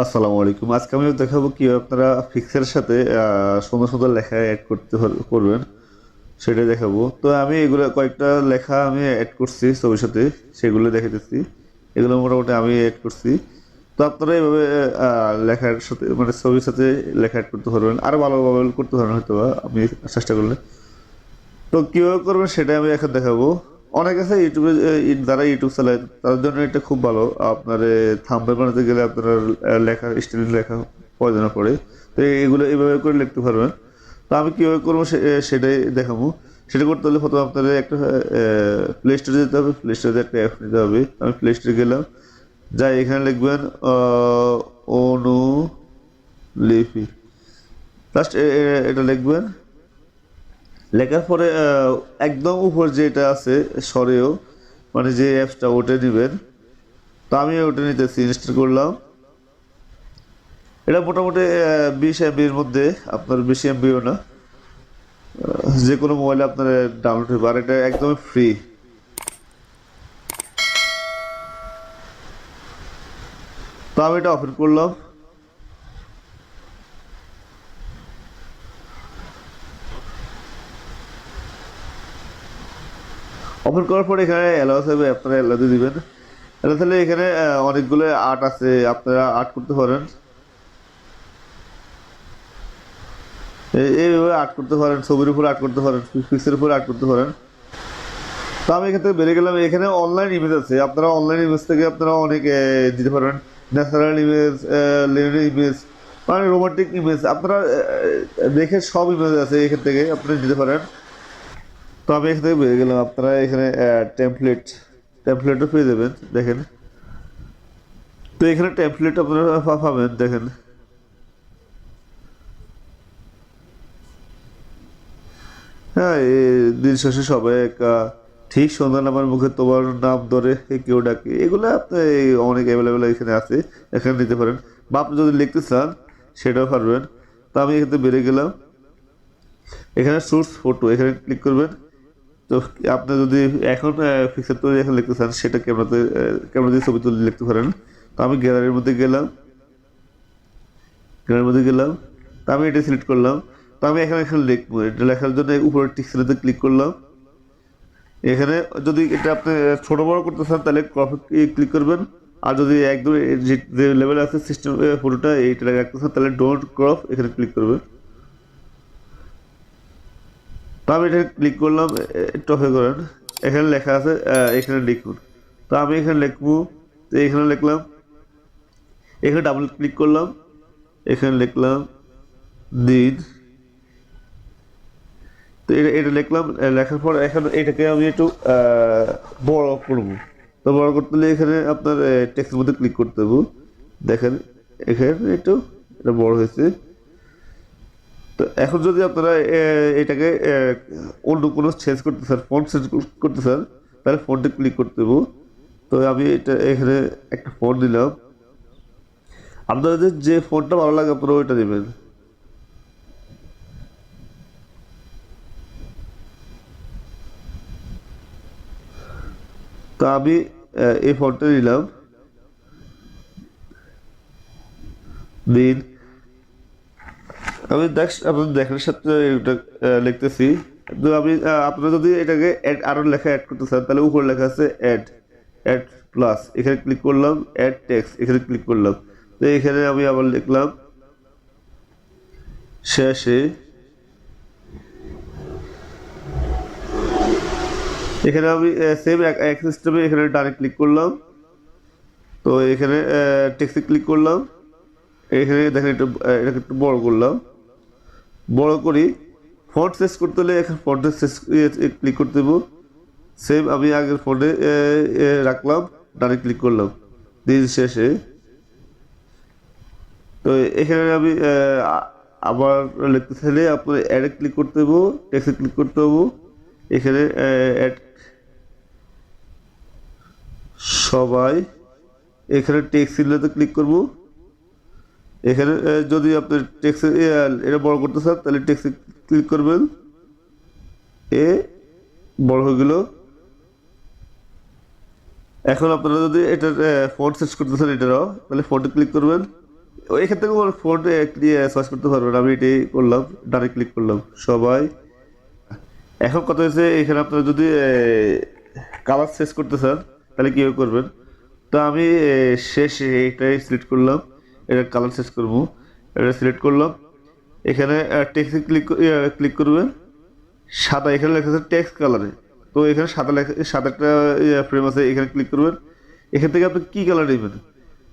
আসসালামু আলাইকুম। আজকে আমি দেখাবো কিভাবে আপনারা ফিক্সের সাথে সুন্দর সুন্দর লেখা অ্যাড করবেন সেটাই দেখাবো। তো আমি এগুলো কয়েকটা লেখা আমি অ্যাড করছি ছবির সাথে, সেগুলো দেখাইতেছি। এগুলো মোটামুটি আমি অ্যাড করছি। তো আপনারা এইভাবে লেখার সাথে মানে ছবির সাথে লেখা অ্যাড করতে পারবেন, আরো ভালোভাবে করতে পারবেন হয়তো বা আমি চেষ্টা করলে। তো কিভাবে করবেন সেটা আমি এখন দেখাবো। অনেক আছে ইউটিউবে, যারা ইউটিউব চালায় তাদের জন্য এটা খুব ভালো। আপনার থাম্বনেল বানাতে গেলে আপনার লেখা স্টাইলিশ লেখা প্রয়োজন পড়ে। তো এগুলো এইভাবে করে লিখতে পারবেন। তো আমি কিভাবে করবো সেটাই দেখাবো। সেটা করতে হলে প্রথমে আপনার একটা প্লে স্টোরে যেতে হবে, প্লে স্টোরে একটা অ্যাপ নিতে হবে। আমি প্লে স্টোরে গেলাম, যাই এখানে লিখবেন অনুলিপি। জাস্ট এটা লিখবেন। লেখার পরে একদম উপর যেটা আছে সরেও, মানে যে অ্যাপসটা ওটা নেবেন। তো আমি ওটা নিতেছি, ইনস্টল করলাম। এটা মোটামুটি 20 MB-র মধ্যে, আপনার বেশি এমবিও না। যে কোনো মোবাইলে আপনার ডাউনলোড হবে, আর এটা একদমই ফ্রি। তো আমি এটা ওপেন করলাম। ওপেন করার পরে এখানে অ্যালাউস হবে, আপনারা অ্যালাউ দিয়ে দিবেন। এটা তাহলে এখানে অনেকগুলো আর্ট আছে, আপনারা আর্ট করতে পারেন। এইভাবে আর্ট করতে পারেন, ছবির উপর আর্ট করতে পারেন, পিক্সের উপর আর্ট করতে পারেন। তো আমি এখান থেকে বেরিয়ে গেলাম। এখানে অনলাইন ইমেজ আছে, আপনারা অনলাইন ইমেজ থেকে আপনারা অনেক দিতে পারবেন। ন্যাচারাল ইমেজ, লিনারি ইমেজ, মানে রোমান্টিক ইমেজ, আপনারা দেখে সব ইমেজ আছে, এখান থেকে আপনারা দিতে পারেন। তো আমি এখান থেকে বেরিয়ে গেলাম। আপনারা এখানে টেমপ্লেটও পেয়ে যাবেন, দেখেন। তো এখানে টেমপ্লেট আপনারা পাবেন, দেখেন। হ্যাঁ, দিন শেষে সবাই ঠিক সন্ধ্যা নামার মুখে তোমার নাম ধরে কেউ ডাকে, এগুলো আপনি অনেক অ্যাভেলেবেল এখানে আছে, এখানে নিতে পারেন। বা আপনি যদি লিখতে চান সেটাও পারবেন। তো আমি এখানে বেরিয়ে গেলাম। এখানে সোর্স ফটো, এখানে ক্লিক করবেন। তো আপনি যদি এখন পিকচার তৈরি এখন লিখতে চান, সেটা ক্যামেরা দিয়ে ছবি তুলে লিখতে পারেন। তো আমি গ্যালারির মধ্যে গেলাম, গ্যালারির মধ্যে গেলাম। তো আমি এটা সিলেক্ট করলাম। তো আমি এখানে এখানে লিখবো, এটা লেখার জন্য উপরের টিক চিহ্নতে ক্লিক করলাম। এখানে যদি এটা আপনি ছোট বড় করতে চান তাহলে ক্রপ ক্লিক করবেন। আর যদি একদম যে লেভেল আছে সিস্টেম ফটোটা এইটা রাখতে চান তাহলে ডোন্ট ক্রপ, এখানে ক্লিক করবেন। তো আমি এটা ক্লিক করলাম, একটু অপেক্ষা করেন। এখানে লেখা আছে, এখানে লিখুন। তো আমি এখানে লিখবো। তো এখানে লিখলাম, এখানে ডাবল ক্লিক করলাম, এখানে লিখলাম দিন। তো এটা এটা লিখলাম। লেখার পর এখন এটাকে আমি একটু বড় করব। তো বড় করতে হলে এখানে আপনার টেক্সটের মধ্যে ক্লিক করতে হবে। দেখেন এখানে একটু এটা বড় হয়েছে। তো এখন যদি আপনারা এটাকে অন্য কোনো চেঞ্জ করতে চান, ফন্ট চেঞ্জ করতে চান, তাহলে ফন্টে ক্লিক করতে হবে। তো আমি এটা এখানে একটা ফন্ট দিলাম। আপনাদের যে ফন্টটা ভালো লাগে আপনারা ওইটা দেবেন। তো আমি এই ফন্টটা নিলাম, দিন। আমি আপনাদের দেখার সাথে এটা লিখতেছি। তো আমি আপনারা যদি এটাকে আরো লেখা অ্যাড করতে চান তাহলে উপরে লেখা আছে অ্যাড, অ্যাড প্লাস, এখানে ক্লিক করলাম। অ্যাড টেক্সট, এখানে ক্লিক করলাম। তো এখানে আমি আবার লিখলাম শেষে। এখানে আমি সেম এক সিস্টেমে এখানে ডানে ক্লিক করলাম। তো এখানে টেক্সটে ক্লিক করলাম। এখানে দেখেন একটু এটাকে একটু বড় করলাম, বড় করি। ফন্ট সাইজ করতে হলে এখানে ফন্টের সাইজ ক্লিক করতে দেবো। সেম আমি আগের ফন্টে রাখলাম, ডানে ক্লিক করলাম, দিন শেষে। তো এখানে আমি আবার লিখতে চাইলে আপনার অ্যাডে ক্লিক করতে হবো, টেক্সটে ক্লিক করতে হবো। এখানে অ্যাড সবাই, এখানে টেক্সট সিলেতে ক্লিক করব। এখানে যদি আপনি টেক্সট এটা বড় করতে চান তাহলে টেক্সটে ক্লিক করবেন। এ বড় হয়ে গেল। এখন আপনারা যদি এটার ফন্ট সেট করতে চান এটারও, তাহলে ফন্টে ক্লিক করবেন। এখান থেকে ফোন সার্চ করতে পারবেন। আমি এটাই করলাম, ডানে ক্লিক করলাম সবাই। এখন কথা হচ্ছে এখানে আপনারা যদি কালার চেঞ্জ করতে চান তাহলে কীভাবে করবেন। তো আমি শেষে এটাই সিলেক্ট করলাম, এটা কালার চেঞ্জ করবো, এটা সিলেক্ট করলাম। এখানে টেক্সটে ক্লিক করবেন, সাদা এখানে লেখা আছে টেক্সট কালারে। তো এখানে সাদা লেখা, সাদা একটা ফ্রেম আছে, এখানে ক্লিক করবেন। এখান থেকে আপনি কী কালার নেবেন,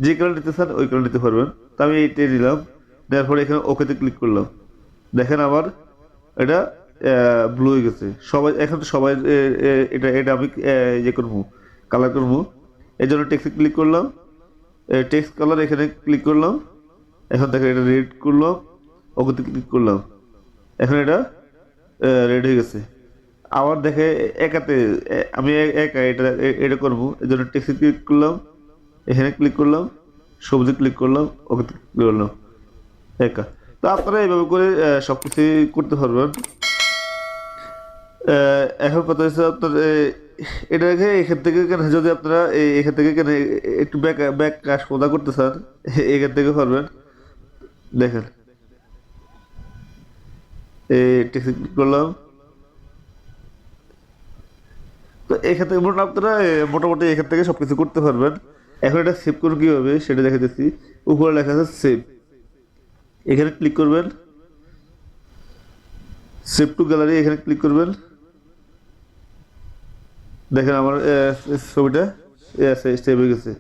যে কালার নিতে চান ওই কালার নিতে পারবেন। তো আমি এইটাই নিলাম, নেওয়ার পরে এখানে ওকেতে ক্লিক করলাম। দেখেন আমার এটা ব্লু হয়ে গেছে। সবাই এখন তো সবাই এটা এটা আমি ইয়ে করবো, কালার করবো। এই জন্য টেক্সটে ক্লিক করলাম, টেক্সট কালার এখানে ক্লিক করলাম। এখন দেখেন এটা রেড করলাম, ওকেতে ক্লিক করলাম। এখন এটা রেড হয়ে গেছে। আবার দেখে একাতে আমি একা এটা এটা করবো, এই জন্য টেক্সটে ক্লিক করলাম, এখানে ক্লিক করলাম, সবুজে ক্লিক করলাম, ওকে ক্লিক করলাম, একা। তো আপনারা এইভাবে করে সব কিছুই করতে পারবেন। এখন কথা হচ্ছে আপনার এটাকে এখান থেকে কেন, যদি আপনারা এখান থেকে কেন একটু ব্যাক ব্যাক কাজ সোজা করতে চান, এখান থেকে পারবেন। দেখেন এই টেক্সটে ক্লিক করলাম। তো এখান থেকে আপনারা মোটামুটি এখান থেকে সব কিছু করতে পারবেন। এখন এটা সেভ করুন কীভাবে সেটা দেখে দিচ্ছি। উপরে লেখা আছে সেভ, এখানে ক্লিক করবেন, সেভ টু গ্যালারি এখানে ক্লিক করবেন। দেখেন আমার ছবিটা সেভ হয়ে গেছে।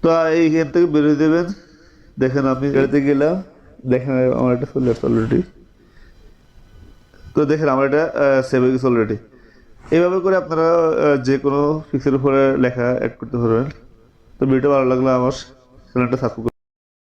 তো এইখান থেকে বেরোয় দেবেন। দেখেন আমি বেরোতে গেলাম, দেখেন আমার এটা চলে আসছে অলরেডি। তো দেখেন আমার এটা সেভ হয়ে গেছে অলরেডি। এইভাবে করে আপনারা যে কোনো পিক্সেলের উপরে লেখা অ্যাড করতে পারবেন। তো ভিডিও ভালো লাগলে আমার চ্যানেলটা সাবস্ক্রাইব